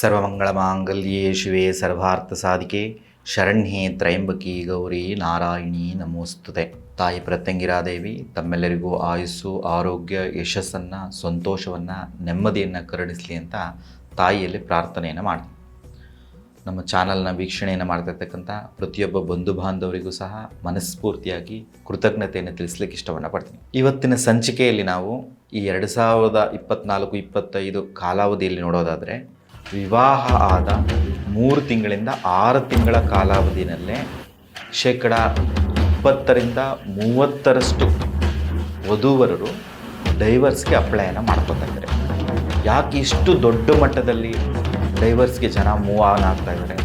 ಸರ್ವಮಂಗಳಮಾಂಗಲ್ಯೇ ಶಿವೆ ಸರ್ವಾರ್ಥಸಾಧಿಕೆ ಶರಣ್ಯೇ ತ್ರಯಂಬಕಿ ಗೌರಿ ನಾರಾಯಣಿ ನಮೋಸ್ತುತೆ. ತಾಯಿ ಪ್ರತ್ಯಂಗಿರಾದೇವಿ ತಮ್ಮೆಲ್ಲರಿಗೂ ಆಯುಸ್ಸು, ಆರೋಗ್ಯ, ಯಶಸ್ಸನ್ನು, ಸಂತೋಷವನ್ನು, ನೆಮ್ಮದಿಯನ್ನು ಕರುಣಿಸಲಿ ಅಂತ ತಾಯಿಯಲ್ಲಿ ಪ್ರಾರ್ಥನೆಯನ್ನು ಮಾಡ್ತೀನಿ. ನಮ್ಮ ಚಾನಲ್ನ ವೀಕ್ಷಣೆಯನ್ನು ಮಾಡ್ತಿರ್ತಕ್ಕಂಥ ಪ್ರತಿಯೊಬ್ಬ ಬಂಧು ಬಾಂಧವರಿಗೂ ಸಹ ಮನಸ್ಫೂರ್ತಿಯಾಗಿ ಕೃತಜ್ಞತೆಯನ್ನು ತಿಳಿಸ್ಲಿಕ್ಕೆ ಇಷ್ಟವನ್ನು ಪಡ್ತೀನಿ. ಇವತ್ತಿನ ಸಂಚಿಕೆಯಲ್ಲಿ ನಾವು ಈ 2024-25 ಕಾಲಾವಧಿಯಲ್ಲಿ ನೋಡೋದಾದರೆ, ವಿವಾಹ ಆದ 3 ತಿಂಗಳಿಂದ 6 ತಿಂಗಳ ಕಾಲಾವಧಿಯಲ್ಲೇ 20% ವಧೂವರರು ಡೈವರ್ಸ್ಗೆ ಅಪ್ಲೈಯನ್ನು ಮಾಡ್ಕೊತಾ ಇದ್ದಾರೆ. ಯಾಕೆ ಇಷ್ಟು ದೊಡ್ಡ ಮಟ್ಟದಲ್ಲಿ ಡೈವರ್ಸ್ಗೆ ಜನ ಮೂವ್ ಆನ್ ಆಗ್ತಾ ಇದ್ದಾರೆ?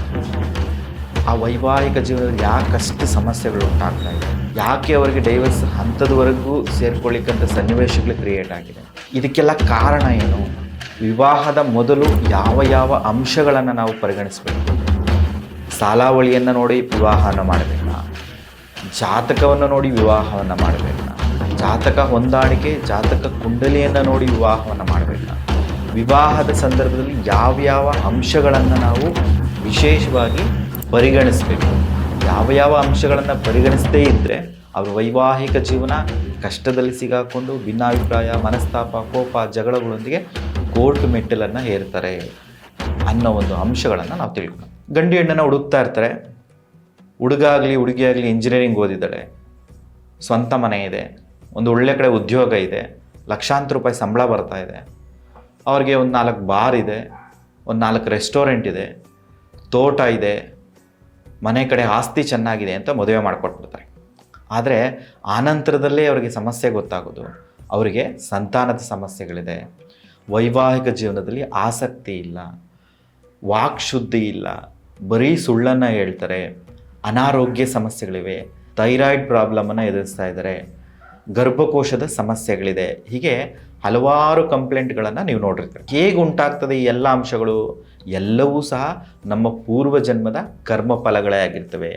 ಆ ವೈವಾಹಿಕ ಜೀವನದಲ್ಲಿ ಯಾಕಷ್ಟು ಸಮಸ್ಯೆಗಳು ಉಂಟಾಗ್ತಾ ಇದೆ? ಯಾಕೆ ಅವರಿಗೆ ಡೈವರ್ಸ್ ಹಂತದವರೆಗೂ ಸೇರ್ಕೊಳ್ಳಿಕ್ಕಂಥ ಸನ್ನಿವೇಶಗಳು ಕ್ರಿಯೇಟ್ ಆಗಿದೆ? ಇದಕ್ಕೆಲ್ಲ ಕಾರಣ ಏನು? ವಿವಾಹದ ಮೊದಲು ಯಾವ ಅಂಶಗಳನ್ನು ನಾವು ಪರಿಗಣಿಸಬೇಕು? ಸಾಲಾವಳಿಯನ್ನು ನೋಡಿ ವಿವಾಹವನ್ನು ಮಾಡಬೇಕಾ? ಜಾತಕವನ್ನು ನೋಡಿ ವಿವಾಹವನ್ನು ಮಾಡಬೇಕಾ? ಜಾತಕ ಹೊಂದಾಣಿಕೆ, ಜಾತಕ ಕುಂಡಲಿಯನ್ನು ನೋಡಿ ವಿವಾಹವನ್ನು ಮಾಡಬೇಕಾ? ವಿವಾಹದ ಸಂದರ್ಭದಲ್ಲಿ ಯಾವ ಅಂಶಗಳನ್ನು ನಾವು ವಿಶೇಷವಾಗಿ ಪರಿಗಣಿಸಬೇಕು? ಯಾವ ಅಂಶಗಳನ್ನು ಪರಿಗಣಿಸದೇ ಇದ್ದರೆ ಅವರ ವೈವಾಹಿಕ ಜೀವನ ಕಷ್ಟದಲ್ಲಿ ಸಿಗಾಕೊಂಡು ಭಿನ್ನಾಭಿಪ್ರಾಯ, ಮನಸ್ತಾಪ, ಕೋಪ, ಜಗಳಗಳೊಂದಿಗೆ ಕೋರ್ಟ್ ಮೆಟ್ಟಿಲನ್ನು ಹೇರ್ತಾರೆ ಅನ್ನೋ ಒಂದು ಅಂಶಗಳನ್ನು ನಾವು ತಿಳ್ಕೊಳ್ಳೋಣ. ಗಂಡು ಹೆಣ್ಣನ್ನು ಹುಡುಕ್ತಾ ಇರ್ತಾರೆ. ಹುಡುಗ ಆಗಲಿ ಹುಡುಗಿಯಾಗಲಿ ಇಂಜಿನಿಯರಿಂಗ್ ಓದಿದ್ದಾಳೆ, ಸ್ವಂತ ಮನೆ ಇದೆ, ಒಂದು ಒಳ್ಳೆ ಕಡೆ ಉದ್ಯೋಗ ಇದೆ, ಲಕ್ಷಾಂತರ ರೂಪಾಯಿ ಸಂಬಳ ಬರ್ತಾ ಇದೆ, ಅವ್ರಿಗೆ ಒಂದು 4 ಬಾರ್ ಇದೆ, ಒಂದು 4 ರೆಸ್ಟೋರೆಂಟ್ ಇದೆ, ತೋಟ ಇದೆ, ಮನೆ ಕಡೆ ಆಸ್ತಿ ಚೆನ್ನಾಗಿದೆ ಅಂತ ಮದುವೆ ಮಾಡಿಕೊಟ್ಬಿಡ್ತಾರೆ. ಆದರೆ ಆನಂತರದಲ್ಲೇ ಅವರಿಗೆ ಸಮಸ್ಯೆ ಗೊತ್ತಾಗೋದು, ಅವರಿಗೆ ಸಂತಾನದ ಸಮಸ್ಯೆಗಳಿದೆ, ವೈವಾಹಿಕ ಜೀವನದಲ್ಲಿ ಆಸಕ್ತಿ ಇಲ್ಲ, ವಾಕ್ಶುದ್ಧಿ ಇಲ್ಲ, ಬರೀ ಸುಳ್ಳನ್ನು ಹೇಳ್ತಾರೆ, ಅನಾರೋಗ್ಯ ಸಮಸ್ಯೆಗಳಿವೆ, ಥೈರಾಯ್ಡ್ ಪ್ರಾಬ್ಲಮನ್ನು ಎದುರಿಸ್ತಾ ಇದ್ದಾರೆ, ಗರ್ಭಕೋಶದ ಸಮಸ್ಯೆಗಳಿದೆ. ಹೀಗೆ ಹಲವಾರು ಕಂಪ್ಲೇಂಟ್ಗಳನ್ನು ನೀವು ನೋಡಿರ್ತೀರಿ. ಹೇಗೆ ಉಂಟಾಗ್ತದೆ ಈ ಎಲ್ಲ ಅಂಶಗಳು? ಎಲ್ಲವೂ ಸಹ ನಮ್ಮ ಪೂರ್ವಜನ್ಮದ ಕರ್ಮಫಲಗಳೇ ಆಗಿರ್ತವೆ.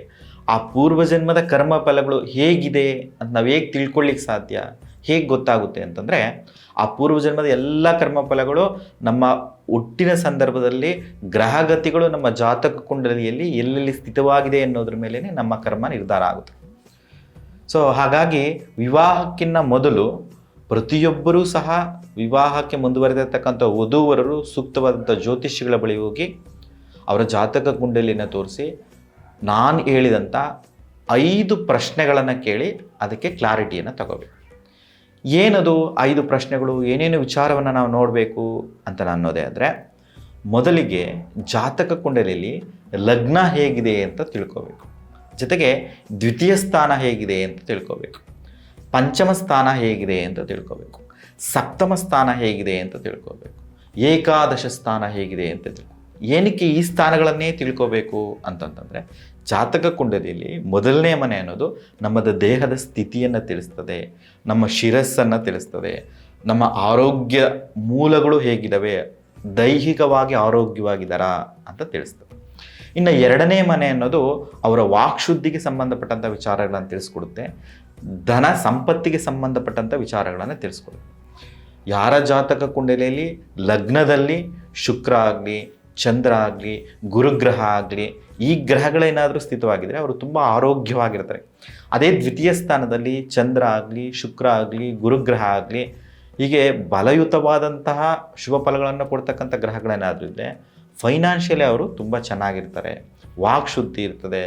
ಆ ಪೂರ್ವಜನ್ಮದ ಕರ್ಮಫಲಗಳು ಹೇಗಿದೆ ಅಂತ ನಾವು ಹೇಗೆ ತಿಳ್ಕೊಳ್ಳಿಕ್ಕೆ ಸಾಧ್ಯ? ಹೇಗೆ ಗೊತ್ತಾಗುತ್ತೆ ಅಂತಂದರೆ, ಆ ಪೂರ್ವಜನ್ಮದ ಎಲ್ಲ ಕರ್ಮಫಲಗಳು ನಮ್ಮ ಹುಟ್ಟಿನ ಸಂದರ್ಭದಲ್ಲಿ ಗ್ರಹಗತಿಗಳು ನಮ್ಮ ಜಾತಕ ಕುಂಡಲಿಯಲ್ಲಿ ಎಲ್ಲೆಲ್ಲಿ ಸ್ಥಿತವಾಗಿದೆ ಅನ್ನೋದ್ರ ಮೇಲೆ ನಮ್ಮ ಕರ್ಮ ನಿರ್ಧಾರ ಆಗುತ್ತೆ. ಸೊ ಹಾಗಾಗಿ ವಿವಾಹಕ್ಕಿಂತ ಮೊದಲು ಪ್ರತಿಯೊಬ್ಬರೂ ಸಹ ವಿವಾಹಕ್ಕೆ ಮುಂದುವರೆದಿರ್ತಕ್ಕಂಥ ವಧೂವರರು ಸೂಕ್ತವಾದಂಥ ಜ್ಯೋತಿಷಿಗಳ ಬಳಿ ಹೋಗಿ ಅವರ ಜಾತಕ ಕುಂಡಲಿಯನ್ನು ತೋರಿಸಿ ನಾನು ಹೇಳಿದಂಥ 5 ಪ್ರಶ್ನೆಗಳನ್ನು ಕೇಳಿ ಅದಕ್ಕೆ ಕ್ಲಾರಿಟಿಯನ್ನು ತಗೋಬೇಕು. ಏನದು 5 ಪ್ರಶ್ನೆಗಳು? ಏನೇನು ವಿಚಾರವನ್ನು ನಾವು ನೋಡಬೇಕು ಅಂತ ಅನ್ನೋದೇ ಆದರೆ, ಮೊದಲಿಗೆ ಜಾತಕ ಕುಂಡಲಿಯಲ್ಲಿ ಲಗ್ನ ಹೇಗಿದೆ ಅಂತ ತಿಳ್ಕೋಬೇಕು. ಜೊತೆಗೆ ದ್ವಿತೀಯ ಸ್ಥಾನ ಹೇಗಿದೆ ಅಂತ ತಿಳ್ಕೋಬೇಕು, ಪಂಚಮ ಸ್ಥಾನ ಹೇಗಿದೆ ಅಂತ ತಿಳ್ಕೋಬೇಕು, ಸಪ್ತಮ ಸ್ಥಾನ ಹೇಗಿದೆ ಅಂತ ತಿಳ್ಕೋಬೇಕು, ಏಕಾದಶ ಸ್ಥಾನ ಹೇಗಿದೆ ಅಂತ ತಿಳ್ಕೊ. ಏನಕ್ಕೆ ಈ ಸ್ಥಾನಗಳನ್ನೇ ತಿಳ್ಕೋಬೇಕು ಅಂತಂತಂದರೆ, ಜಾತಕ ಕುಂಡಲಿಯಲ್ಲಿ ಮೊದಲನೇ ಮನೆ ಅನ್ನೋದು ನಮ್ಮದು ದೇಹದ ಸ್ಥಿತಿಯನ್ನು ತಿಳಿಸ್ತದೆ, ನಮ್ಮ ಶಿರಸ್ಸನ್ನು ತಿಳಿಸ್ತದೆ, ನಮ್ಮ ಆರೋಗ್ಯ ಮೂಲಗಳು ಹೇಗಿದ್ದಾವೆ, ದೈಹಿಕವಾಗಿ ಆರೋಗ್ಯವಾಗಿದ್ದಾರಾ ಅಂತ ತಿಳಿಸ್ತದೆ. ಇನ್ನು 2ನೇ ಮನೆ ಅನ್ನೋದು ಅವರ ವಾಕ್ಶುದ್ಧಿಗೆ ಸಂಬಂಧಪಟ್ಟಂಥ ವಿಚಾರಗಳನ್ನು ತಿಳಿಸ್ಕೊಡುತ್ತೆ, ಧನ ಸಂಪತ್ತಿಗೆ ಸಂಬಂಧಪಟ್ಟಂಥ ವಿಚಾರಗಳನ್ನು ತಿಳಿಸ್ಕೊಡುತ್ತೆ. ಯಾರ ಜಾತಕ ಕುಂಡಲಿಯಲ್ಲಿ ಲಗ್ನದಲ್ಲಿ ಶುಕ್ರ ಆಗಲಿ, ಚಂದ್ರ ಆಗಲಿ, ಗುರುಗ್ರಹ ಆಗಲಿ, ಈ ಗ್ರಹಗಳೇನಾದರೂ ಸ್ಥಿತವಾಗಿದ್ದರೆ ಅವರು ತುಂಬ ಆರೋಗ್ಯವಾಗಿರ್ತಾರೆ. ಅದೇ ದ್ವಿತೀಯ ಸ್ಥಾನದಲ್ಲಿ ಚಂದ್ರ ಆಗಲಿ, ಶುಕ್ರ ಆಗಲಿ, ಗುರುಗ್ರಹ ಆಗಲಿ, ಹೀಗೆ ಬಲಯುತವಾದಂತಹ ಶುಭ ಫಲಗಳನ್ನು ಕೊಡ್ತಕ್ಕಂಥ ಗ್ರಹಗಳೇನಾದರೂ ಇದ್ದರೆ ಫೈನಾನ್ಷಿಯಲಿ ಅವರು ತುಂಬ ಚೆನ್ನಾಗಿರ್ತಾರೆ, ವಾಕ್ಶುದ್ಧಿ ಇರ್ತದೆ.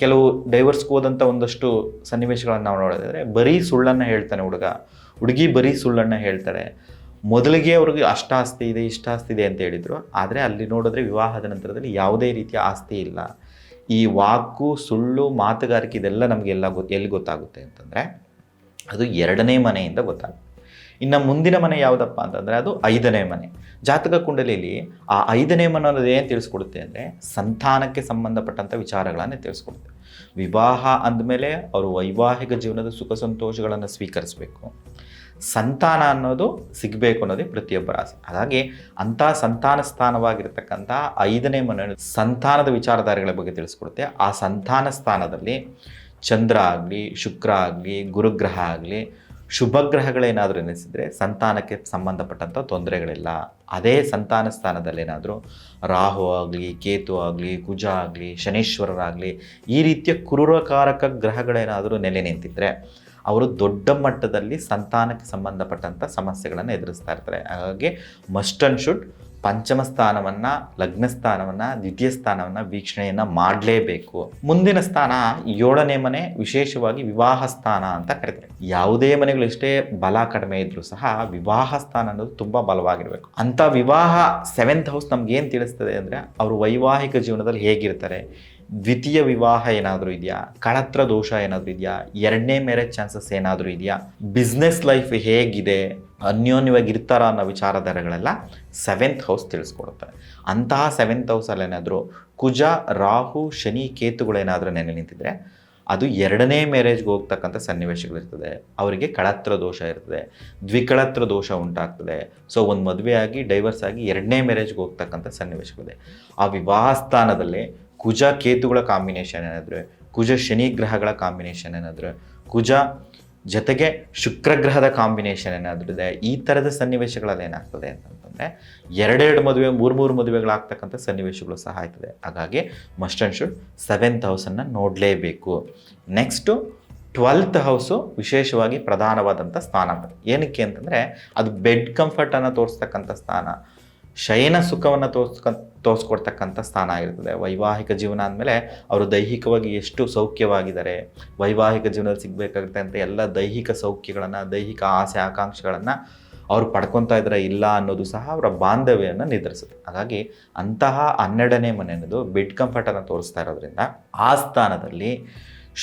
ಕೆಲವು ಡೈವರ್ಸ್ಗೆ ಹೋದಂಥ ಒಂದಷ್ಟು ಸನ್ನಿವೇಶಗಳನ್ನು ನಾವು ನೋಡೋದಾದರೆ, ಬರೀ ಸುಳ್ಳನ್ನು ಹೇಳ್ತಾನೆ ಹುಡುಗಿ ಬರೀ ಸುಳ್ಳನ್ನು ಹೇಳ್ತಾಳೆ. ಮೊದಲಿಗೆ ಅವ್ರಿಗೆ ಅಷ್ಟ ಆಸ್ತಿ ಇದೆ, ಇಷ್ಟ ಆಸ್ತಿ ಇದೆ ಅಂತ ಹೇಳಿದರು, ಆದರೆ ಅಲ್ಲಿ ನೋಡಿದ್ರೆ ವಿವಾಹದ ನಂತರದಲ್ಲಿ ಯಾವುದೇ ರೀತಿಯ ಆಸ್ತಿ ಇಲ್ಲ. ಈ ವಾಕು, ಸುಳ್ಳು, ಮಾತುಗಾರಿಕೆ ಇದೆಲ್ಲ ನಮಗೆ ಎಲ್ಲಿ ಗೊತ್ತಾಗುತ್ತೆ ಅಂತಂದರೆ, ಅದು 2ನೇ ಮನೆಯಿಂದ ಗೊತ್ತಾಗುತ್ತೆ. ಇನ್ನು ಮುಂದಿನ ಮನೆ ಯಾವುದಪ್ಪ ಅಂತಂದರೆ ಅದು 5ನೇ ಮನೆ. ಜಾತಕ ಕುಂಡಲಿಯಲ್ಲಿ ಆ 5ನೇ ಮನೆ ಅನ್ನೋದು ಏನು ತಿಳಿಸ್ಕೊಡುತ್ತೆ ಅಂದರೆ, ಸಂತಾನಕ್ಕೆ ಸಂಬಂಧಪಟ್ಟಂಥ ವಿಚಾರಗಳನ್ನು ತಿಳಿಸ್ಕೊಡುತ್ತೆ. ವಿವಾಹ ಅಂದಮೇಲೆ ಅವರು ವೈವಾಹಿಕ ಜೀವನದ ಸುಖ ಸಂತೋಷಗಳನ್ನು ಸ್ವೀಕರಿಸಬೇಕು, ಸಂತಾನ ಅನ್ನೋದು ಸಿಗಬೇಕು ಅನ್ನೋದೇ ಪ್ರತಿಯೊಬ್ಬರ ಆಸೆ. ಹಾಗಾಗಿ ಅಂಥ ಸಂತಾನ ಸ್ಥಾನವಾಗಿರ್ತಕ್ಕಂಥ 5ನೇ ಮನೆ ಸಂತಾನದ ವಿಚಾರಧಾರೆಗಳ ಬಗ್ಗೆ ತಿಳಿಸ್ಕೊಡುತ್ತೆ. ಆ ಸಂತಾನ ಸ್ಥಾನದಲ್ಲಿ ಚಂದ್ರ ಆಗಲಿ, ಶುಕ್ರ ಆಗಲಿ, ಗುರುಗ್ರಹ ಆಗಲಿ, ಶುಭ ಗ್ರಹಗಳೇನಾದರೂ ನೆನೆಸಿದರೆ ಸಂತಾನಕ್ಕೆ ಸಂಬಂಧಪಟ್ಟಂಥ ತೊಂದರೆಗಳಿಲ್ಲ. ಅದೇ ಸಂತಾನ ಸ್ಥಾನದಲ್ಲೇನಾದರೂ ರಾಹು ಆಗಲಿ, ಕೇತು ಆಗಲಿ, ಕುಜ ಆಗಲಿ, ಶನೀಶ್ವರರಾಗಲಿ ಈ ರೀತಿಯ ಕ್ರೂರಕಾರಕ ಗ್ರಹಗಳೇನಾದರೂ ನೆಲೆ ನಿಂತಿದ್ದರೆ ಅವರು ದೊಡ್ಡ ಮಟ್ಟದಲ್ಲಿ ಸಂತಾನಕ್ಕೆ ಸಂಬಂಧಪಟ್ಟಂಥ ಸಮಸ್ಯೆಗಳನ್ನು ಎದುರಿಸ್ತಾ ಇರ್ತಾರೆ. ಹಾಗಾಗಿ ಮಸ್ಟ್ ಆ್ಯಂಡ್ ಶುಡ್ ಪಂಚಮ ಸ್ಥಾನವನ್ನು, ಲಗ್ನ ಸ್ಥಾನವನ್ನು, ದ್ವಿತೀಯ ಸ್ಥಾನವನ್ನು ವೀಕ್ಷಣೆಯನ್ನು ಮಾಡಲೇಬೇಕು. ಮುಂದಿನ ಸ್ಥಾನ 7ನೇ ಮನೆ, ವಿಶೇಷವಾಗಿ ವಿವಾಹ ಸ್ಥಾನ ಅಂತ ಕರೀತಾರೆ. ಯಾವುದೇ ಮನೆಗಳು ಎಷ್ಟೇ ಬಲ ಕಡಿಮೆ ಇದ್ರೂ ಸಹ ವಿವಾಹ ಸ್ಥಾನ ಅನ್ನೋದು ತುಂಬ ಬಲವಾಗಿರಬೇಕು. ಅಂಥ ವಿವಾಹ 7th ಹೌಸ್ ನಮ್ಗೆ ಏನು ತಿಳಿಸ್ತದೆ ಅಂದರೆ ಅವರು ವೈವಾಹಿಕ ಜೀವನದಲ್ಲಿ ಹೇಗಿರ್ತಾರೆ, ದ್ವಿತೀಯ ವಿವಾಹ ಏನಾದರೂ ಇದೆಯಾ, ಕಳತ್ರ ದೋಷ ಏನಾದರೂ ಇದೆಯಾ, 2ನೇ ಮ್ಯಾರೇಜ್ ಚಾನ್ಸಸ್ ಏನಾದರೂ ಇದೆಯಾ, ಬಿಸ್ನೆಸ್ ಲೈಫ್ ಹೇಗಿದೆ, ಅನ್ಯೋನ್ಯವಾಗಿ ಇರ್ತಾರ ಅನ್ನೋ ವಿಚಾರಧಾರೆಗಳೆಲ್ಲ 7th ಹೌಸ್ ತಿಳಿಸ್ಕೊಡುತ್ತಾರೆ. ಅಂತಹ 7th ಹೌಸಲ್ಲಿ ಏನಾದರೂ ಕುಜ, ರಾಹು, ಶನಿ, ಕೇತುಗಳೇನಾದರೂ ನೆನೆ ನಿಂತಿದ್ರೆ ಅದು 2ನೇ ಮ್ಯಾರೇಜ್ಗೆ ಹೋಗ್ತಕ್ಕಂಥ ಸನ್ನಿವೇಶಗಳಿರ್ತದೆ. ಅವರಿಗೆ ಕಳತ್ರ ದೋಷ ಇರ್ತದೆ, ದ್ವಿಕಳತ್ರ ದೋಷ ಉಂಟಾಗ್ತದೆ. ಸೊ ಒಂದು ಮದುವೆ ಆಗಿ ಡೈವರ್ಸ್ ಆಗಿ 2ನೇ ಮ್ಯಾರೇಜ್ಗೆ ಹೋಗ್ತಕ್ಕಂಥ ಸನ್ನಿವೇಶಗಳಿದೆ. ಆ ವಿವಾಹ ಸ್ಥಾನದಲ್ಲಿ ಕುಜ ಕೇತುಗಳ ಕಾಂಬಿನೇಷನ್ ಏನಾದರೆ, ಕುಜ ಶನಿ ಗ್ರಹಗಳ ಕಾಂಬಿನೇಷನ್ ಏನಾದರೆ, ಕುಜ ಜೊತೆಗೆ ಶುಕ್ರಗ್ರಹದ ಕಾಂಬಿನೇಷನ್ ಏನಾದರೂ ಇದೆ, ಈ ಥರದ ಸನ್ನಿವೇಶಗಳಲ್ಲಿ ಏನಾಗ್ತದೆ ಅಂತಂದರೆ 2 ಮದುವೆ, 3 ಮದುವೆಗಳಾಗ್ತಕ್ಕಂಥ ಸನ್ನಿವೇಶಗಳು ಸಹ ಆಯ್ತದೆ. ಹಾಗಾಗಿ ಮಸ್ಟ್ ಆ್ಯಂಡ್ ಶುಡ್ 7th ಹೌಸನ್ನು ನೋಡಲೇಬೇಕು. ನೆಕ್ಸ್ಟು 12th ಹೌಸು ವಿಶೇಷವಾಗಿ ಪ್ರಧಾನವಾದಂಥ ಸ್ಥಾನ. ಏನಕ್ಕೆ ಅಂತಂದರೆ ಅದು ಬೆಡ್ ಕಂಫರ್ಟನ್ನು ತೋರಿಸ್ತಕ್ಕಂಥ ಸ್ಥಾನ, ಶಯನ ಸುಖವನ್ನು ತೋರಿಸ್ಕೊಡ್ತಕ್ಕಂಥ ಸ್ಥಾನ ಆಗಿರ್ತದೆ. ವೈವಾಹಿಕ ಜೀವನ ಅಂದಮೇಲೆ ಅವರು ದೈಹಿಕವಾಗಿ ಎಷ್ಟು ಸೌಖ್ಯವಾಗಿದ್ದಾರೆ, ವೈವಾಹಿಕ ಜೀವನದಲ್ಲಿ ಸಿಗಬೇಕಾಗುತ್ತೆ ಅಂತ ಎಲ್ಲ ದೈಹಿಕ ಸೌಖ್ಯಗಳನ್ನು, ದೈಹಿಕ ಆಸೆ ಆಕಾಂಕ್ಷೆಗಳನ್ನು ಅವ್ರು ಪಡ್ಕೊತಾ ಇದ್ರೆ ಇಲ್ಲ ಅನ್ನೋದು ಸಹ ಅವರ ಬಾಂಧವ್ಯವನ್ನು ನಿರ್ಧರಿಸುತ್ತೆ. ಹಾಗಾಗಿ ಅಂತಹ 12ನೇ ಮನೆ ಅನ್ನೋದು ಬೆಡ್ ಕಂಫರ್ಟನ್ನು ತೋರಿಸ್ತಾ ಇರೋದ್ರಿಂದ ಆ ಸ್ಥಾನದಲ್ಲಿ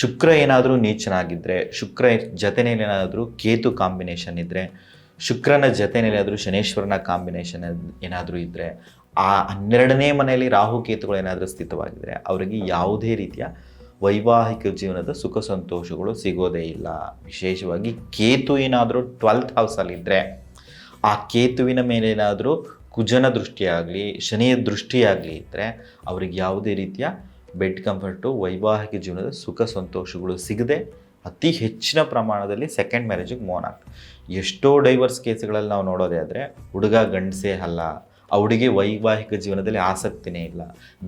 ಶುಕ್ರ ಏನಾದರೂ ನೀಚನಾಗಿದ್ದರೆ, ಶುಕ್ರ ಜೊತೆಯಲ್ಲಿ ಏನಾದರೂ ಕೇತು ಕಾಂಬಿನೇಷನ್ ಇದ್ದರೆ, ಶುಕ್ರನ ಜೊತೆಯಲ್ಲಿ ಶನೇಶ್ವರನ ಕಾಂಬಿನೇಷನ್ ಏನಾದರೂ ಇದ್ದರೆ, ಆ 12ನೇ ಮನೆಯಲ್ಲಿ ರಾಹು ಕೇತುಗಳು ಏನಾದರೂ ಸ್ಥಿತವಾಗಿದ್ದರೆ ಅವರಿಗೆ ಯಾವುದೇ ರೀತಿಯ ವೈವಾಹಿಕ ಜೀವನದ ಸುಖ ಸಂತೋಷಗಳು ಸಿಗೋದೇ ಇಲ್ಲ. ವಿಶೇಷವಾಗಿ ಕೇತು ಏನಾದರೂ 12th ಹೌಸಲ್ಲಿದ್ದರೆ ಆ ಕೇತುವಿನ ಮೇಲೇನಾದರೂ ಕುಜನ ದೃಷ್ಟಿಯಾಗಲಿ, ಶನಿಯ ದೃಷ್ಟಿಯಾಗಲಿ ಇದ್ದರೆ ಅವ್ರಿಗೆ ಯಾವುದೇ ರೀತಿಯ ಬೆಡ್ ಕಂಫರ್ಟು, ವೈವಾಹಿಕ ಜೀವನದ ಸುಖ ಸಂತೋಷಗಳು ಸಿಗದೆ ಅತಿ ಹೆಚ್ಚಿನ ಪ್ರಮಾಣದಲ್ಲಿ 2nd ಮ್ಯಾರೇಜಿಗೆ ಮೂವ್ ಆಗ್ತದೆ. ಎಷ್ಟೋ ಡೈವರ್ಸ್ ಕೇಸ್ಗಳಲ್ಲಿ ನಾವು ನೋಡೋದೇ ಆದರೆ ಹುಡುಗ ಗಂಡಸೇ ಅಲ್ಲ, ಆ ಹುಡುಗಿ ವೈವಾಹಿಕ ಜೀವನದಲ್ಲಿ ಆಸಕ್ತಿನೇ ಇಲ್ಲ,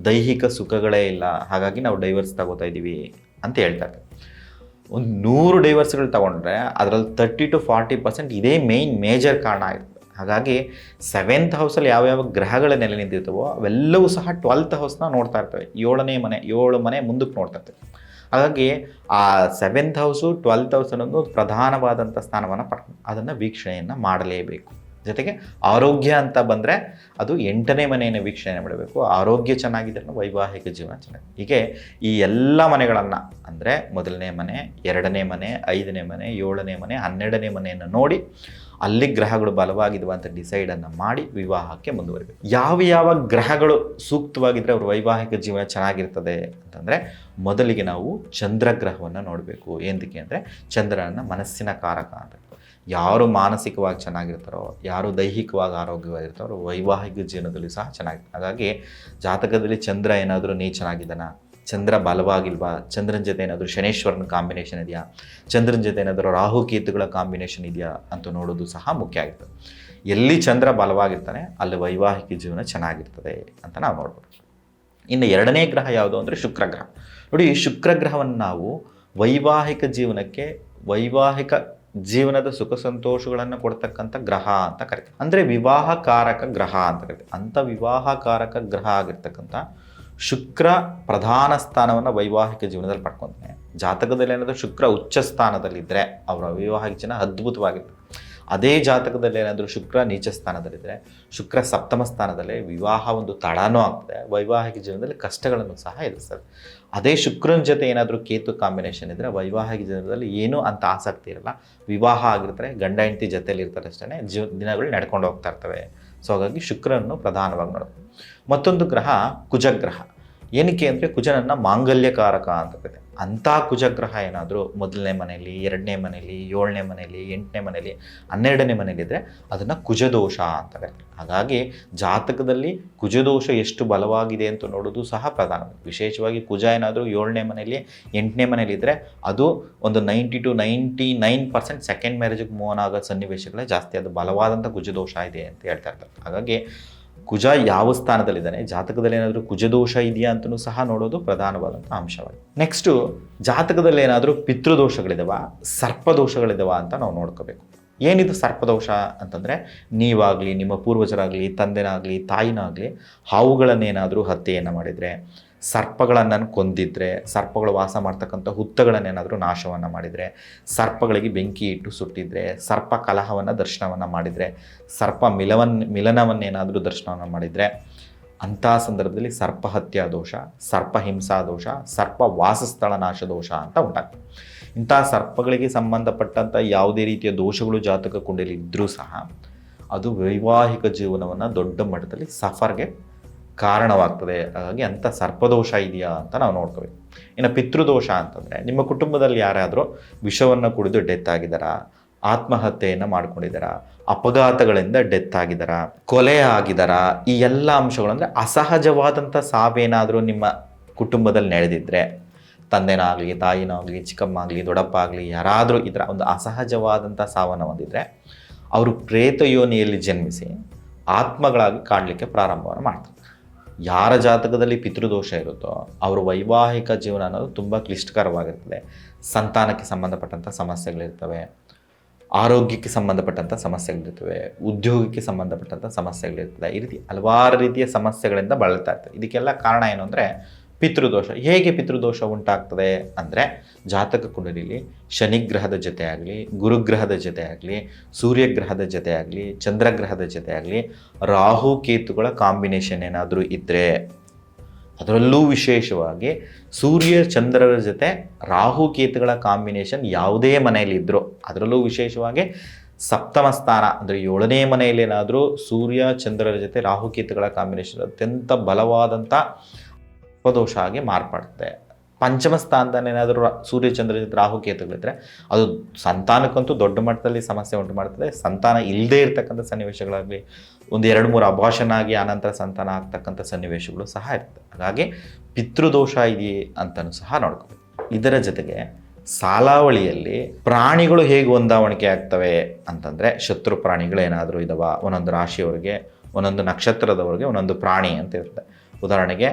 ದೈಹಿಕ ಸುಖಗಳೇ ಇಲ್ಲ, ಹಾಗಾಗಿ ನಾವು ಡೈವರ್ಸ್ ತಗೋತಾ ಇದ್ದೀವಿ ಅಂತ ಹೇಳ್ತಾರೆ. ಒಂದು 100 ಡೈವರ್ಸ್ಗಳು ತಗೊಂಡ್ರೆ ಅದರಲ್ಲಿ 30 to 40% ಇದೇ ಮೇಜರ್ ಕಾರಣ ಆಗಿರ್ತದೆ. ಹಾಗಾಗಿ 7th ಹೌಸಲ್ಲಿ ಯಾವ್ಯಾವ ಗ್ರಹಗಳ ನೆಲೆ ನಿಂತಿರ್ತವೋ ಅವೆಲ್ಲವೂ ಸಹ 12th ಹೌಸ್ನ ನೋಡ್ತಾ ಇರ್ತವೆ. 7 ಮನೆ ಮುಂದಕ್ಕೆ ನೋಡ್ತಾ ಇರ್ತವೆ. ಹಾಗಾಗಿ ಆ 7th ಹೌಸು 12th ಹೌಸ್ ಅನ್ನೋದು ಪ್ರಧಾನವಾದಂಥ ಸ್ಥಾನವನ್ನು ಪಡ್ಕೊಂಡು ಅದನ್ನು ವೀಕ್ಷಣೆಯನ್ನು ಮಾಡಲೇಬೇಕು. ಜೊತೆಗೆ ಆರೋಗ್ಯ ಅಂತ ಬಂದರೆ ಅದು 8ನೇ ಮನೆಯನ್ನು ವೀಕ್ಷಣೆ ಮಾಡಬೇಕು. ಆರೋಗ್ಯ ಚೆನ್ನಾಗಿದ್ದರೆ ವೈವಾಹಿಕ ಜೀವನ ಚೆನ್ನಾಗಿ. ಹೀಗೆ ಈ ಎಲ್ಲ ಮನೆಗಳನ್ನು ಅಂದರೆ 1ನೇ ಮನೆ, 2ನೇ ಮನೆ, 5ನೇ ಮನೆ, 7ನೇ ಮನೆ, 12ನೇ ಮನೆಯನ್ನು ನೋಡಿ ಅಲ್ಲಿ ಗ್ರಹಗಳು ಬಲವಾಗಿದ್ವ ಅಂತ ಡಿಸೈಡನ್ನು ಮಾಡಿ ವಿವಾಹಕ್ಕೆ ಮುಂದುವರಿಬೇಕು. ಯಾವ ಗ್ರಹಗಳು ಸೂಕ್ತವಾಗಿದ್ದರೆ ಅವ್ರ ವೈವಾಹಿಕ ಜೀವನ ಚೆನ್ನಾಗಿರ್ತದೆ ಅಂತಂದರೆ ಮೊದಲಿಗೆ ನಾವು ಚಂದ್ರಗ್ರಹವನ್ನು ನೋಡಬೇಕು. ಏನಕ್ಕೆ ಅಂದರೆ ಚಂದ್ರನ ಮನಸ್ಸಿನ ಕಾರಕ ಅಂತ. ಯಾರು ಮಾನಸಿಕವಾಗಿ ಚೆನ್ನಾಗಿರ್ತಾರೋ, ಯಾರು ದೈಹಿಕವಾಗಿ ಆರೋಗ್ಯವಾಗಿರ್ತಾರೋ ವೈವಾಹಿಕ ಜೀವನದಲ್ಲಿ ಸಹ ಚೆನ್ನಾಗಿರ್ತಾರೆ. ಹಾಗಾಗಿ ಜಾತಕದಲ್ಲಿ ಚಂದ್ರ ಏನಾದರೂ ನೀಚನಾಗಿದ್ದಾನ, ಚಂದ್ರ ಬಲವಾಗಿಲ್ವಾ, ಚಂದ್ರನ ಜೊತೆ ಏನಾದರೂ ಶನೇಶ್ವರನ ಕಾಂಬಿನೇಷನ್ ಇದೆಯಾ, ಚಂದ್ರನ ಜೊತೆ ಏನಾದರೂ ರಾಹು ಕೇತುಗಳ ಕಾಂಬಿನೇಷನ್ ಇದೆಯಾ ಅಂತ ನೋಡೋದು ಸಹ ಮುಖ್ಯ ಆಗಿರ್ತದೆ. ಎಲ್ಲಿ ಚಂದ್ರ ಬಲವಾಗಿರ್ತಾನೆ ಅಲ್ಲಿ ವೈವಾಹಿಕ ಜೀವನ ಚೆನ್ನಾಗಿರ್ತದೆ ಅಂತ ನಾವು ನೋಡ್ಬೋದು. ಇನ್ನು 2ನೇ ಗ್ರಹ ಯಾವುದು ಅಂದರೆ ಶುಕ್ರಗ್ರಹ. ನೋಡಿ, ಶುಕ್ರಗ್ರಹವನ್ನು ನಾವು ವೈವಾಹಿಕ ಜೀವನಕ್ಕೆ, ವೈವಾಹಿಕ ಜೀವನದ ಸುಖ ಸಂತೋಷಗಳನ್ನು ಕೊಡ್ತಕ್ಕಂಥ ಗ್ರಹ ಅಂತ ಕರಿತೀವಿ. ಅಂದರೆ ವಿವಾಹಕಾರಕ ಗ್ರಹ ಅಂತ ಕರಿತೀವಿ. ಅಂಥ ವಿವಾಹಕಾರಕ ಗ್ರಹ ಆಗಿರ್ತಕ್ಕಂಥ ಶುಕ್ರ ಪ್ರಧಾನ ಸ್ಥಾನವನ್ನು ವೈವಾಹಿಕ ಜೀವನದಲ್ಲಿ ಪಡ್ಕೊತಾನೆ. ಜಾತಕದಲ್ಲಿ ಏನಾದರೂ ಶುಕ್ರ ಉಚ್ಚ ಸ್ಥಾನದಲ್ಲಿದ್ದರೆ ಅವರ ವೈವಾಹಿಕ ಜೀವನ ಅದ್ಭುತವಾಗಿರ್ತದೆ. ಅದೇ ಜಾತಕದಲ್ಲಿ ಏನಾದರೂ ಶುಕ್ರ ನೀಚ ಸ್ಥಾನದಲ್ಲಿದ್ದರೆ, ಶುಕ್ರ ಸಪ್ತಮ ಸ್ಥಾನದಲ್ಲಿ ವಿವಾಹ ಒಂದು ತಡನೂ ಆಗ್ತದೆ, ವೈವಾಹಿಕ ಜೀವನದಲ್ಲಿ ಕಷ್ಟಗಳನ್ನು ಸಹ ಎದುರಿಸ್ತದೆ. ಅದೇ ಶುಕ್ರನ ಜೊತೆ ಏನಾದರೂ ಕೇತು ಕಾಂಬಿನೇಷನ್ ಇದ್ದರೆ ವೈವಾಹಿಕ ಜೀವನದಲ್ಲಿ ಏನೂ ಅಂತ ಆಸಕ್ತಿ ಇರಲ್ಲ, ವಿವಾಹ ಆಗಿರ್ತಾರೆ, ಗಂಡ ಹೆಂಡತಿ ಜೊತೆಯಲ್ಲಿ ಇರ್ತಾರೆ ಅಷ್ಟೇ, ದಿನಗಳು ನಡ್ಕೊಂಡು ಹೋಗ್ತಾ ಇರ್ತವೆ. ಸೊ ಹಾಗಾಗಿ ಶುಕ್ರನನ್ನು ಪ್ರಧಾನವಾಗಿ ನೋಡೋದು. ಮತ್ತೊಂದು ಗ್ರಹ ಕುಜಗ್ರಹ. ಏನಕ್ಕೆ ಅಂದರೆ ಕುಜನನ್ನು ಮಾಂಗಲ್ಯಕಾರಕ ಅಂತ ಕರೀತಾರೆ. ಅಂಥ ಕುಜಗ್ರಹ ಏನಾದರೂ ಮೊದಲನೇ ಮನೆಯಲ್ಲಿ, 2ನೇ ಮನೆಯಲ್ಲಿ, 7ನೇ ಮನೆಯಲ್ಲಿ, 8ನೇ ಮನೆಯಲ್ಲಿ, 12ನೇ ಮನೆಯಲ್ಲಿದ್ದರೆ ಅದನ್ನು ಕುಜದೋಷ ಅಂತ ಕರೀತಾರೆ. ಹಾಗಾಗಿ ಜಾತಕದಲ್ಲಿ ಕುಜದೋಷ ಎಷ್ಟು ಬಲವಾಗಿದೆ ಅಂತ ನೋಡೋದು ಸಹ ಪ್ರಧಾನ. ವಿಶೇಷವಾಗಿ ಕುಜ ಏನಾದರೂ 7ನೇ ಮನೆಯಲ್ಲಿ, 8ನೇ ಮನೆಯಲ್ಲಿದ್ದರೆ ಅದು ಒಂದು 90 to 99% ಸೆಕೆಂಡ್ ಮ್ಯಾರೇಜಿಗೆ ಮೂವ್ ಆನ್ ಆಗೋ ಸನ್ನಿವೇಶಗಳೇ ಜಾಸ್ತಿ. ಅದು ಬಲವಾದಂಥ ಕುಜದೋಷ ಇದೆ ಅಂತ ಹೇಳ್ತಾ ಇರ್ತಾರೆ. ಹಾಗಾಗಿ ಕುಜ ಯಾವ ಸ್ಥಾನದಲ್ಲಿದ್ದಾನೆ, ಜಾತಕದಲ್ಲಿ ಏನಾದರೂ ಕುಜದೋಷ ಇದೆಯಾ ಅಂತಲೂ ಸಹ ನೋಡೋದು ಪ್ರಧಾನವಾದಂಥ ಅಂಶವಾಗಿದೆ. ನೆಕ್ಸ್ಟು ಜಾತಕದಲ್ಲಿ ಏನಾದರೂ ಪಿತೃದೋಷಗಳಿದಾವ, ಸರ್ಪದೋಷಗಳಿದಾವ ಅಂತ ನಾವು ನೋಡ್ಕೋಬೇಕು. ಏನಿದು ಸರ್ಪದೋಷ ಅಂತಂದರೆ, ನೀವಾಗಲಿ, ನಿಮ್ಮ ಪೂರ್ವಜರಾಗಲಿ, ತಂದೆನಾಗಲಿ, ತಾಯಿನಾಗಲಿ ಹಾವುಗಳನ್ನೇನಾದರೂ ಹತ್ಯೆಯನ್ನು ಮಾಡಿದರೆ, ಸರ್ಪಗಳನ್ನು ಕೊಂದಿದ್ರೆ, ಸರ್ಪಗಳು ವಾಸ ಮಾಡ್ತಕ್ಕಂಥ ಹುತ್ತಗಳನ್ನೇನಾದರೂ ನಾಶವನ್ನು ಮಾಡಿದರೆ, ಸರ್ಪಗಳಿಗೆ ಬೆಂಕಿ ಇಟ್ಟು ಸುಟ್ಟಿದ್ರೆ, ಸರ್ಪ ಕಲಹವನ್ನು ದರ್ಶನವನ್ನು ಮಾಡಿದರೆ, ಸರ್ಪ ಮಿಲನವನ್ನೇನಾದರೂ ದರ್ಶನವನ್ನು ಮಾಡಿದರೆ, ಅಂಥ ಸಂದರ್ಭದಲ್ಲಿ ಸರ್ಪಹತ್ಯಾ ದೋಷ, ಸರ್ಪಹಿಂಸಾ ದೋಷ, ಸರ್ಪ ವಾಸಸ್ಥಳ ನಾಶ ದೋಷ ಅಂತ ಉಂಟಾಗ್ತದೆ. ಇಂಥ ಸರ್ಪಗಳಿಗೆ ಸಂಬಂಧಪಟ್ಟಂಥ ಯಾವುದೇ ರೀತಿಯ ದೋಷಗಳು ಜಾತಕ ಕುಂಡಲಿ ಇದ್ದರೂ ಸಹ ಅದು ವೈವಾಹಿಕ ಜೀವನವನ್ನು ದೊಡ್ಡ ಮಟ್ಟದಲ್ಲಿ ಸಫರ್ಗೆ ಕಾರಣವಾಗ್ತದೆ. ಹಾಗಾಗಿ ಅಂಥ ಸರ್ಪದೋಷ ಇದೆಯಾ ಅಂತ ನಾವು ನೋಡ್ಕೋಬೇಕು. ಇನ್ನು ಪಿತೃದೋಷ ಅಂತಂದರೆ, ನಿಮ್ಮ ಕುಟುಂಬದಲ್ಲಿ ಯಾರಾದರೂ ವಿಷವನ್ನು ಕುಡಿದು ಡೆತ್ ಆಗಿದ್ದಾರಾ, ಆತ್ಮಹತ್ಯೆಯನ್ನು ಮಾಡ್ಕೊಂಡಿದ್ದಾರಾ, ಅಪಘಾತಗಳಿಂದ ಡೆತ್ ಆಗಿದ್ದಾರಾ, ಕೊಲೆ ಆಗಿದ್ದಾರಾ, ಈ ಎಲ್ಲ ಅಂಶಗಳು ಅಂದರೆ ಅಸಹಜವಾದಂಥ ಸಾವೇನಾದರೂ ನಿಮ್ಮ ಕುಟುಂಬದಲ್ಲಿ ನಡೆದಿದ್ದರೆ, ತಂದೆನಾಗಲಿ, ತಾಯಿನಾಗಲಿ, ಚಿಕ್ಕಮ್ಮ ಆಗಲಿ, ದೊಡ್ಡಪ್ಪ ಆಗಲಿ, ಯಾರಾದರೂ ಈ ಥರ ಒಂದು ಅಸಹಜವಾದಂಥ ಸಾವನ್ನು ಹೊಂದಿದರೆ ಅವರು ಪ್ರೇತ ಯೋನಿಯಲ್ಲಿ ಜನ್ಮಿಸಿ ಆತ್ಮಗಳಾಗಿ ಕಾಡಲಿಕ್ಕೆ ಪ್ರಾರಂಭವನ್ನು ಮಾಡ್ತಾರೆ. ಯಾರ ಜಾತಕದಲ್ಲಿ ಪಿತೃದೋಷ ಇರುತ್ತೋ ಅವರ ವೈವಾಹಿಕ ಜೀವನ ಅನ್ನೋದು ತುಂಬ ಕ್ಲಿಷ್ಟಕರವಾಗಿರ್ತದೆ. ಸಂತಾನಕ್ಕೆ ಸಂಬಂಧಪಟ್ಟಂಥ ಸಮಸ್ಯೆಗಳಿರ್ತವೆ, ಆರೋಗ್ಯಕ್ಕೆ ಸಂಬಂಧಪಟ್ಟಂಥ ಸಮಸ್ಯೆಗಳಿರ್ತವೆ, ಉದ್ಯೋಗಕ್ಕೆ ಸಂಬಂಧಪಟ್ಟಂಥ ಸಮಸ್ಯೆಗಳಿರ್ತದೆ. ಈ ರೀತಿ ಹಲವಾರು ರೀತಿಯ ಸಮಸ್ಯೆಗಳಿಂದ ಬಳಲ್ತಾ ಇರ್ತದೆ. ಇದಕ್ಕೆಲ್ಲ ಕಾರಣ ಏನು ಅಂದರೆ ಪಿತೃದೋಷ. ಹೇಗೆ ಪಿತೃದೋಷ ಉಂಟಾಗ್ತದೆ ಅಂದರೆ, ಜಾತಕ ಕುಂಡಲಿಯಲ್ಲಿ ಶನಿಗ್ರಹದ ಜೊತೆ ಆಗಲಿ, ಗುರುಗ್ರಹದ ಜೊತೆ ಆಗಲಿ, ಸೂರ್ಯಗ್ರಹದ ಜೊತೆ ಆಗಲಿ, ಚಂದ್ರಗ್ರಹದ ಜೊತೆ ಆಗಲಿ, ರಾಹು ಕೇತುಗಳ ಕಾಂಬಿನೇಷನ್ ಏನಾದರೂ ಇದ್ದರೆ, ಅದರಲ್ಲೂ ವಿಶೇಷವಾಗಿ ಸೂರ್ಯ ಚಂದ್ರರ ಜೊತೆ ರಾಹು ಕೇತುಗಳ ಕಾಂಬಿನೇಷನ್ ಯಾವುದೇ ಮನೆಯಲ್ಲಿ ಇದ್ದರೂ, ಅದರಲ್ಲೂ ವಿಶೇಷವಾಗಿ ಸಪ್ತಮ ಸ್ಥಾನ ಅಂದರೆ 7ನೇ ಮನೆಯಲ್ಲಿ ಏನಾದರೂ ಸೂರ್ಯ ಚಂದ್ರರ ಜೊತೆ ರಾಹುಕೇತುಗಳ ಕಾಂಬಿನೇಷನ್ ಅತ್ಯಂತ ಬಲವಾದಂಥ ಸರ್ಪದೋಷ ಆಗಿ ಮಾರ್ಪಡುತ್ತೆ. ಪಂಚಮ ಸ್ಥಾನದಲ್ಲೇನಾದರೂ ಸೂರ್ಯಚಂದ್ರ ಜೊತೆ ರಾಹುಕೇತುಗಳಿದ್ದರೆ ಅದು ಸಂತಾನಕ್ಕಂತೂ ದೊಡ್ಡ ಮಟ್ಟದಲ್ಲಿ ಸಮಸ್ಯೆ ಉಂಟು ಮಾಡ್ತದೆ. ಸಂತಾನ ಇಲ್ಲದೇ ಇರತಕ್ಕಂಥ ಸನ್ನಿವೇಶಗಳಾಗಲಿ, ಒಂದು 2-3 ಅಭಾಷಣ ಆಗಿ ಆನಂತರ ಸಂತಾನ ಆಗ್ತಕ್ಕಂಥ ಸನ್ನಿವೇಶಗಳು ಸಹ ಇರ್ತದೆ. ಹಾಗಾಗಿ ಪಿತೃದೋಷ ಇದೆಯೇ ಅಂತಲೂ ಸಹ ನೋಡ್ಕೋಬೇಕು. ಇದರ ಜೊತೆಗೆ ಸಾಲಾವಳಿಯಲ್ಲಿ ಪ್ರಾಣಿಗಳು ಹೇಗೆ ಹೊಂದಾವಣಿಕೆ ಆಗ್ತವೆ ಅಂತಂದರೆ, ಶತ್ರು ಪ್ರಾಣಿಗಳೇನಾದರೂ ಇದಾವ, ಒಂದೊಂದು ರಾಶಿಯವರಿಗೆ, ಒಂದೊಂದು ನಕ್ಷತ್ರದವರಿಗೆ ಒಂದೊಂದು ಪ್ರಾಣಿ ಅಂತ ಇರುತ್ತೆ. ಉದಾಹರಣೆಗೆ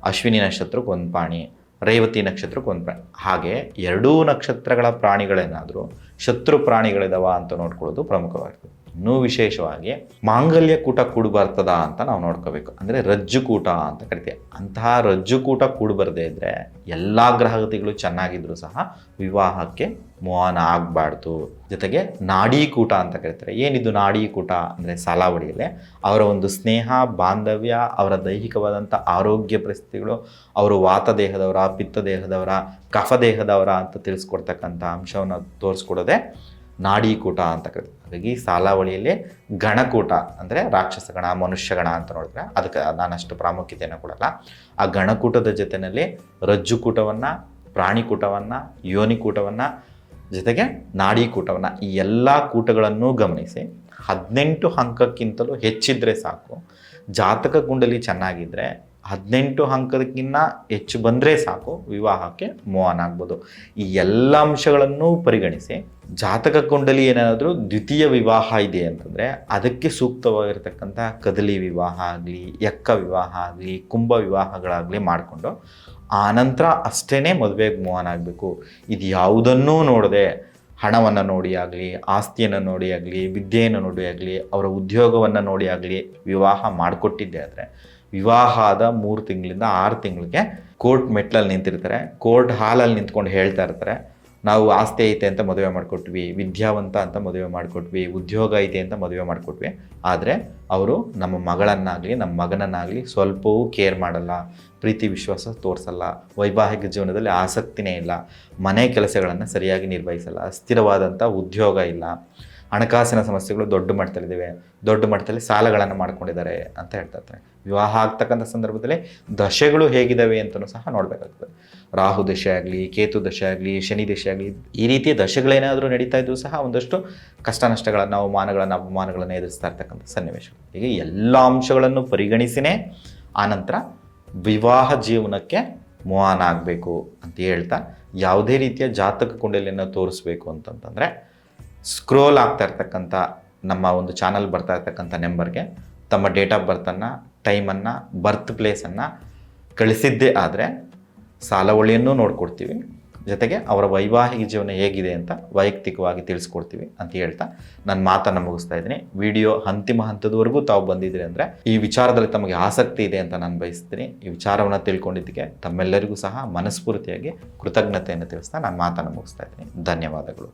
ಅಶ್ವಿನಿ ನಕ್ಷತ್ರಕ್ಕೆ ಒಂದು ಪ್ರಾಣಿ, ರೇವತಿ ನಕ್ಷತ್ರಕ್ಕೆ ಒಂದು ಪ್ರಾಣಿ. ಹಾಗೆ 2 ನಕ್ಷತ್ರಗಳ ಪ್ರಾಣಿಗಳೇನಾದರೂ ಶತ್ರು ಪ್ರಾಣಿಗಳಿದಾವ ಅಂತ ನೋಡ್ಕೊಳ್ಳೋದು ಪ್ರಮುಖವಾಗಿದೆ. ಇನ್ನೂ ವಿಶೇಷವಾಗಿ ಮಾಂಗಲ್ಯ ಕೂಟ ಕೂಡು ಬರ್ತದ ಅಂತ ನಾವು ನೋಡ್ಕೋಬೇಕು. ಅಂದರೆ ರಜ್ಜುಕೂಟ ಅಂತ ಕರಿತೀವಿ. ಅಂತಹ ರಜ್ಜುಕೂಟ ಕೂಡು ಬರದೇ ಇದ್ದರೆ ಎಲ್ಲ ಗ್ರಹಗತಿಗಳು ಚೆನ್ನಾಗಿದ್ರೂ ಸಹ ವಿವಾಹಕ್ಕೆ ಮೋಹನ ಆಗಬಾರ್ದು. ಜೊತೆಗೆ ನಾಡೀಕೂಟ ಅಂತ ಕರೀತಾರೆ. ಏನಿದು ನಾಡೀಕೂಟ ಅಂದರೆ, ಸಾಲಾವಳಿಯಲ್ಲೇ ಅವರ ಒಂದು ಸ್ನೇಹ, ಬಾಂಧವ್ಯ, ಅವರ ದೈಹಿಕವಾದಂಥ ಆರೋಗ್ಯ ಪರಿಸ್ಥಿತಿಗಳು, ಅವರು ವಾತ ದೇಹದವರ, ಪಿತ್ತ ದೇಹದವರ, ಕಫ ದೇಹದವರ ಅಂತ ತಿಳಿಸ್ಕೊಡ್ತಕ್ಕಂಥ ಅಂಶವನ್ನು ತೋರಿಸ್ಕೊಡೋದೇ ನಾಡೀಕೂಟ ಅಂತ ಕರೀತಾರೆ. ಹಾಗಾಗಿ ಸಾಲಾವಳಿಯಲ್ಲಿ ಗಣಕೂಟ ಅಂದರೆ ರಾಕ್ಷಸಗಣ, ಮನುಷ್ಯಗಣ ಅಂತ ನೋಡಿದ್ರೆ ಅದಕ್ಕೆ ನಾನಷ್ಟು ಪ್ರಾಮುಖ್ಯತೆಯನ್ನು ಕೊಡಲ್ಲ. ಆ ಗಣಕೂಟದ ಜೊತೆಯಲ್ಲಿ ರಜ್ಜುಕೂಟವನ್ನು, ಪ್ರಾಣಿಕೂಟವನ್ನು, ಯೋನಿಕೂಟವನ್ನು, ಜೊತೆಗೆ ನಾಡೀಕೂಟವನ್ನು, ಈ ಎಲ್ಲ ಕೂಟಗಳನ್ನು ಗಮನಿಸಿ 18 ಅಂಕಕ್ಕಿಂತಲೂ ಹೆಚ್ಚಿದ್ರೆ ಸಾಕು. ಜಾತಕ ಕುಂಡಲಿ ಚೆನ್ನಾಗಿದ್ದರೆ 18 ಅಂಕದಕ್ಕಿಂತ ಹೆಚ್ಚು ಬಂದರೆ ಸಾಕು, ವಿವಾಹಕ್ಕೆ ಮೋಹನ ಆಗ್ಬೋದು. ಈ ಎಲ್ಲ ಅಂಶಗಳನ್ನು ಪರಿಗಣಿಸಿ ಜಾತಕ ಕುಂಡಲಿ ಏನಾದರೂ ದ್ವಿತೀಯ ವಿವಾಹ ಇದೆ ಅಂತಂದರೆ ಅದಕ್ಕೆ ಸೂಕ್ತವಾಗಿರ್ತಕ್ಕಂಥ ಕದಲಿ ವಿವಾಹ ಆಗಲಿ, ಎಕ್ಕ ವಿವಾಹ ಆಗಲಿ, ಕುಂಭ ವಿವಾಹಗಳಾಗಲಿ ಮಾಡಿಕೊಂಡು ಆನಂತರ ಅಷ್ಟೇ ಮದುವೆಗೆ ಮೋಹನ ಆಗಬೇಕು. ಇದು ಯಾವುದನ್ನೂ ನೋಡದೆ ಹಣವನ್ನು ನೋಡಿ ಆಗಲಿ, ಆಸ್ತಿಯನ್ನು ನೋಡಿ ಆಗಲಿ, ವಿದ್ಯೆಯನ್ನು ನೋಡಿ ಆಗಲಿ, ಅವರ ಉದ್ಯೋಗವನ್ನು ನೋಡಿ ಆಗಲಿ ವಿವಾಹ ಮಾಡಿಕೊಟ್ಟಿದ್ದೆ ಆದರೆ ವಿವಾಹ ಆದ 3 ತಿಂಗಳಿಂದ 6 ತಿಂಗಳಿಗೆ ಕೋರ್ಟ್ ಮೆಟ್ಲಲ್ಲಿ ನಿಂತಿರ್ತಾರೆ. ಕೋರ್ಟ್ ಹಾಲಲ್ಲಿ ನಿಂತ್ಕೊಂಡು ಹೇಳ್ತಾ ಇರ್ತಾರೆ, ನಾವು ಆಸ್ತಿ ಐತೆ ಅಂತ ಮದುವೆ ಮಾಡಿಕೊಟ್ವಿ, ವಿದ್ಯಾವಂತ ಅಂತ ಮದುವೆ ಮಾಡಿಕೊಟ್ವಿ, ಉದ್ಯೋಗ ಐತೆ ಅಂತ ಮದುವೆ ಮಾಡಿಕೊಟ್ವಿ. ಆದರೆ ಅವರು ನಮ್ಮ ಮಗಳನ್ನಾಗಲಿ ನಮ್ಮ ಮಗನನ್ನಾಗಲಿ ಸ್ವಲ್ಪವೂ ಕೇರ್ ಮಾಡಲ್ಲ, ಪ್ರೀತಿ ವಿಶ್ವಾಸ ತೋರಿಸಲ್ಲ, ವೈವಾಹಿಕ ಜೀವನದಲ್ಲಿ ಆಸಕ್ತಿನೇ ಇಲ್ಲ, ಮನೆ ಕೆಲಸಗಳನ್ನು ಸರಿಯಾಗಿ ನಿರ್ವಹಿಸಲ್ಲ, ಸ್ಥಿರವಾದಂಥ ಉದ್ಯೋಗ ಇಲ್ಲ, ಹಣಕಾಸಿನ ಸಮಸ್ಯೆಗಳು ದೊಡ್ಡ ಮಟ್ಟದಲ್ಲಿದ್ದಾವೆ, ದೊಡ್ಡ ಮಟ್ಟದಲ್ಲಿ ಸಾಲಗಳನ್ನು ಮಾಡ್ಕೊಂಡಿದ್ದಾರೆ ಅಂತ ಹೇಳ್ತಾ ಇರ್ತಾರೆ. ವಿವಾಹ ಆಗ್ತಕ್ಕಂಥ ಸಂದರ್ಭದಲ್ಲಿ ದಶೆಗಳು ಹೇಗಿದ್ದಾವೆ ಅಂತಲೂ ಸಹ ನೋಡಬೇಕಾಗ್ತದೆ. ರಾಹು ದಶೆ ಆಗಲಿ, ಕೇತು ದಶೆ ಆಗಲಿ, ಶನಿ ದಶೆ ಆಗಲಿ, ಈ ರೀತಿಯ ದಶೆಗಳೇನಾದರೂ ನಡೀತಾ ಇದ್ದರೂ ಸಹ ಒಂದಷ್ಟು ಕಷ್ಟ ನಷ್ಟಗಳನ್ನು, ಅವಮಾನಗಳನ್ನು ಎದುರಿಸ್ತಾ ಇರ್ತಕ್ಕಂಥ ಸನ್ನಿವೇಶಗಳು. ಹೀಗೆ ಎಲ್ಲ ಅಂಶಗಳನ್ನು ಪರಿಗಣಿಸಿನೇ ಆನಂತರ ವಿವಾಹ ಜೀವನಕ್ಕೆ ಮೂವ್ ಆನ್ ಆಗಬೇಕು ಅಂತ ಹೇಳ್ತಾ, ಯಾವುದೇ ರೀತಿಯ ಜಾತಕ ಕುಂಡಲಿಯನ್ನು ತೋರಿಸ್ಬೇಕು ಅಂತಂತಂದರೆ ಸ್ಕ್ರೋಲ್ ಆಗ್ತಾ ಇರ್ತಕ್ಕಂಥ ನಮ್ಮ ಒಂದು ಚಾನಲ್ ಬರ್ತಾ ಇರ್ತಕ್ಕಂಥ ನಂಬರ್ಗೆ ತಮ್ಮ ಡೇಟ್ ಆಫ್ ಬರ್ತನ್ನು, ಟೈಮನ್ನು, ಬರ್ತ್ ಪ್ಲೇಸನ್ನು ಕಳಿಸಿದ್ದೇ ಆದರೆ ಸಾಲವಳಿಯನ್ನು ನೋಡ್ಕೊಡ್ತೀವಿ, ಜೊತೆಗೆ ಅವರ ವೈವಾಹಿಕ ಜೀವನ ಹೇಗಿದೆ ಅಂತ ವೈಯಕ್ತಿಕವಾಗಿ ತಿಳಿಸ್ಕೊಡ್ತೀವಿ ಅಂತ ಹೇಳ್ತಾ ನನ್ನ ಮಾತನ್ನು ಮುಗಿಸ್ತಾ ಇದ್ದೀನಿ. ವಿಡಿಯೋ ಅಂತಿಮ ಹಂತದವರೆಗೂ ತಾವು ಬಂದಿದ್ದೀರಿ ಅಂದರೆ ಈ ವಿಚಾರದಲ್ಲಿ ತಮಗೆ ಆಸಕ್ತಿ ಇದೆ ಅಂತ ನಾನು ಬಯಸ್ತೀನಿ. ಈ ವಿಚಾರವನ್ನು ತಿಳ್ಕೊಂಡಿದ್ದಕ್ಕೆ ತಮ್ಮೆಲ್ಲರಿಗೂ ಸಹ ಮನಸ್ಫೂರ್ತಿಯಾಗಿ ಕೃತಜ್ಞತೆಯನ್ನು ತಿಳಿಸ್ತಾ ನಾನು ಮಾತನ್ನು ಮುಗಿಸ್ತಾ ಇದ್ದೀನಿ. ಧನ್ಯವಾದಗಳು.